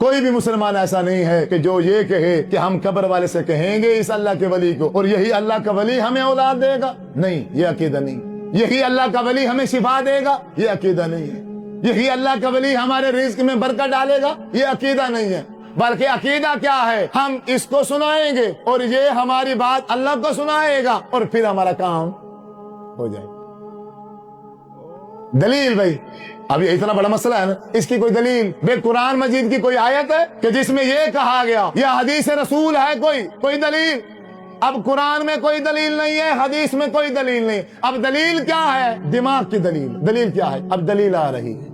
کوئی بھی مسلمان ایسا نہیں ہے کہ جو یہ کہے کہ ہم قبر والے سے کہیں گے اس اللہ کے ولی کو اور یہی اللہ کا ولی ہمیں اولاد دے گا. نہیں، یہ عقیدہ نہیں. یہی اللہ کا ولی ہمیں شفا دے گا، یہ عقیدہ نہیں ہے. یہی اللہ کا ولی ہمارے رزق میں برکت ڈالے گا، یہ عقیدہ نہیں ہے. بلکہ عقیدہ کیا ہے؟ ہم اس کو سنائیں گے اور یہ ہماری بات اللہ کو سنائے گا اور پھر ہمارا کام ہو جائے. دلیل بھائی، اب یہ اتنا بڑا مسئلہ ہے نا، اس کی کوئی دلیل بے قرآن مجید کی کوئی آیت ہے کہ جس میں یہ کہا گیا یا حدیث رسول ہے کوئی دلیل؟ اب قرآن میں کوئی دلیل نہیں ہے، حدیث میں کوئی دلیل نہیں. اب دلیل کیا ہے؟ دماغ کی دلیل. دلیل کیا ہے؟ اب دلیل آ رہی ہے.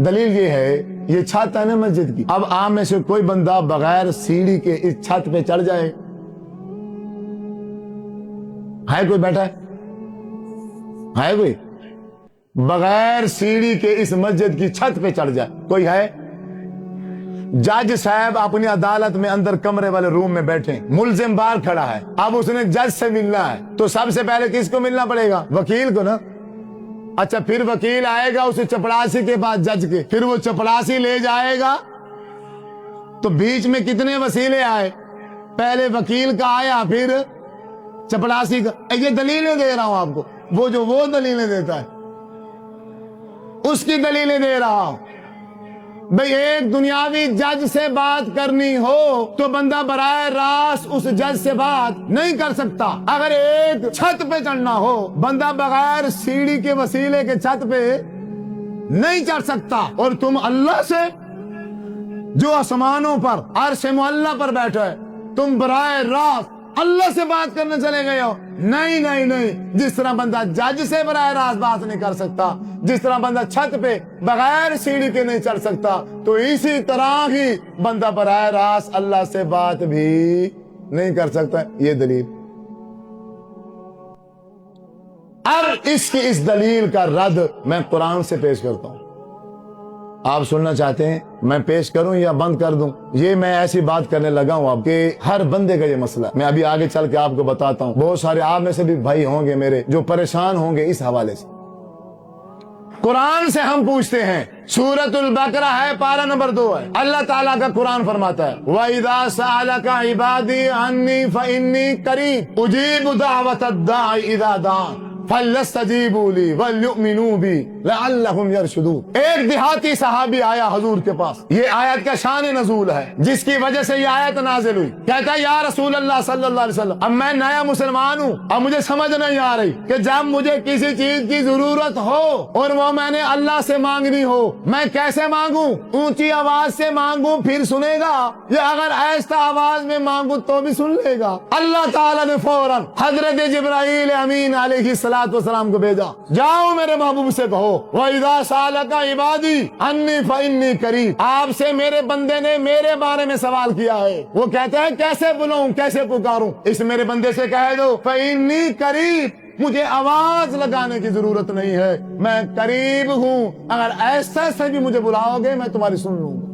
دلیل یہ ہے، یہ چھت ہے نا مسجد کی. اب آپ میں سے کوئی بندہ بغیر سیڑھی کے اس چھت پہ چڑھ جائے، ہے کوئی بیٹھا ہے کوئی بغیر سیڑھی کے اس مسجد کی چھت پہ چڑھ جائے؟ کوئی ہے؟ جج صاحب اپنی عدالت میں اندر کمرے والے روم میں بیٹھے، ملزم باہر کھڑا ہے. اب اس نے جج سے ملنا ہے تو سب سے پہلے کس کو ملنا پڑے گا؟ وکیل کو نا. اچھا، پھر وکیل آئے گا اسے چپڑاسی کے پاس جج کے، پھر وہ چپڑاسی لے جائے گا. تو بیچ میں کتنے وسیلے آئے؟ پہلے وکیل کا آیا، پھر چپڑاسی کا. یہ دلیلیں دے رہا ہوں آپ کو، وہ دلیلیں دیتا ہے اس کی دلیلیں دے رہا ہوں. بھئی ایک دنیاوی جج سے بات کرنی ہو تو بندہ براہ راست اس جج سے بات نہیں کر سکتا. اگر ایک چھت پہ چڑھنا ہو، بندہ بغیر سیڑھی کے وسیلے کے چھت پہ نہیں چڑھ سکتا. اور تم اللہ سے جو آسمانوں پر عرش معلی پر بیٹھا ہے، تم براہ راست اللہ سے بات کرنے چلے گئے ہو. نہیں، جس طرح بندہ جج سے براہ راست بات نہیں کر سکتا، جس طرح بندہ چھت پہ بغیر سیڑھی کے نہیں چڑھ سکتا، تو اسی طرح ہی بندہ براہ راست اللہ سے بات بھی نہیں کر سکتا. یہ دلیل. اب اس دلیل کا رد میں قرآن سے پیش کرتا ہوں. آپ سننا چاہتے ہیں میں پیش کروں یا بند کر دوں؟ یہ میں ایسی بات کرنے لگا ہوں اب کہ ہر بندے کا یہ مسئلہ. میں ابھی آگے چل کے آپ کو بتاتا ہوں. بہت سارے آپ میں سے بھی بھائی ہوں گے میرے جو پریشان ہوں گے اس حوالے سے. قرآن سے ہم پوچھتے ہیں. سورۃ البقرہ ہے، پارہ نمبر 2 ہے. اللہ تعالیٰ کا قرآن فرماتا ہے وَإِذَا سَأَلَكَ عِبَادِي عَنِّي فَإِنِّي قَرِيبٌ أُجِيبُ دَعْوَةَ الدَّاعِ إِذَا دَعَانِ فَلْيَسْتَجِيبُوا لِي وَلْيُؤْمِنُوا بِي لَعَلَّهُمْ يَرْشُدُونَ. ایک دیہاتی صحابی آیا حضور کے پاس. یہ آیت کا شان نزول ہے جس کی وجہ سے یہ آیت نازل ہوئی. کہتا ہے یا رسول اللہ صلی اللہ علیہ وسلم، اب میں نیا مسلمان ہوں، اب مجھے سمجھ نہیں آ رہی کہ جب مجھے کسی چیز کی ضرورت ہو اور وہ میں نے اللہ سے مانگنی ہو، میں کیسے مانگوں؟ اونچی آواز سے مانگوں پھر سنے گا، یا اگر ایسا آواز میں مانگوں تو بھی سن لے گا؟ اللہ تعالیٰ نے فوراً حضرت جبرائیل امین علیہ السلام کو بھیجا. جاؤ میرے محبوب سے کہو وَإِذَا سَأَلَكَ عِبَادِي عَنِّي فَإِنِّي قَرِيبٌ. آپ سے میرے بندے نے میرے بارے میں سوال کیا ہے. وہ کہتا ہے کیسے بلاؤں، کیسے پکاروں؟ اس میرے بندے سے کہہ دو فَإِنِّي قَرِيبٌ، مجھے آواز لگانے کی ضرورت نہیں ہے، میں قریب ہوں. اگر ایسا سے بھی مجھے بلاؤ گے میں تمہاری سن لوں گا.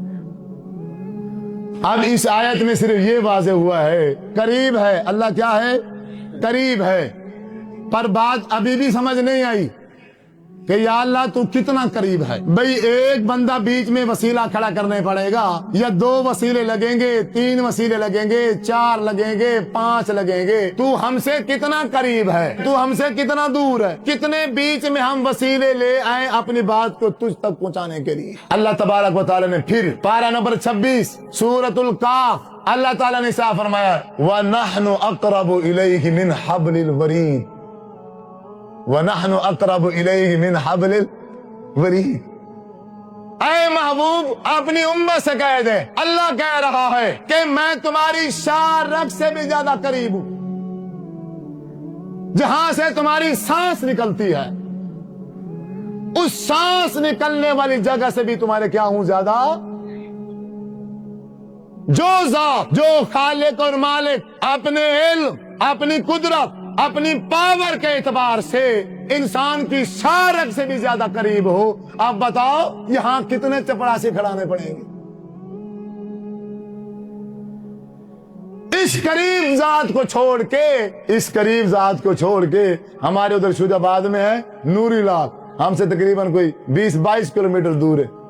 اب اس آیت میں صرف یہ واضح ہوا ہے قریب ہے. اللہ کیا ہے؟ قریب ہے. پر بات ابھی بھی سمجھ نہیں آئی کہ یا اللہ تو کتنا قریب ہے. بھئی ایک بندہ بیچ میں وسیلہ کھڑا کرنے پڑے گا، یا 2 وسیلے لگیں گے، 3 وسیلے لگیں گے، 4 لگیں گے، 5 لگیں گے. تو ہم سے کتنا قریب ہے، تو ہم سے کتنا دور ہے. کتنے بیچ میں ہم وسیلے لے آئے اپنی بات کو تجھ تک پہنچانے کے لیے. اللہ تبارک و تعالی نے پھر پارہ نمبر 26 سورۃ القاف اللہ تعالی نے صاف فرمایا وَنَحْنُ أَقْرَبُ إِلَيْهِ مِنْ حَبْلِ الْوَرِيدِ وَنَحْنُ أَقْرَبُ إِلَيْهِ مِنْ حَبْلِ الْوَرِيدِ. اے محبوب اپنی امت سے کہہ دے، اللہ کہہ رہا ہے کہ میں تمہاری شاہ رگ سے بھی زیادہ قریب ہوں. جہاں سے تمہاری سانس نکلتی ہے اس سانس نکلنے والی جگہ سے بھی تمہارے کیا ہوں زیادہ. جو ذات، جو خالق اور مالک اپنے علم، اپنی قدرت، اپنی پاور کے اعتبار سے انسان کی شارک سے بھی زیادہ قریب ہو، اب بتاؤ یہاں کتنے چپڑاسی کھڑانے پڑیں گے؟ اس قریب ذات کو چھوڑ کے ہمارے ادھر شوج آباد میں ہے نوری لاگ، ہم سے تقریباً کوئی 20-22 کلومیٹر دور ہے.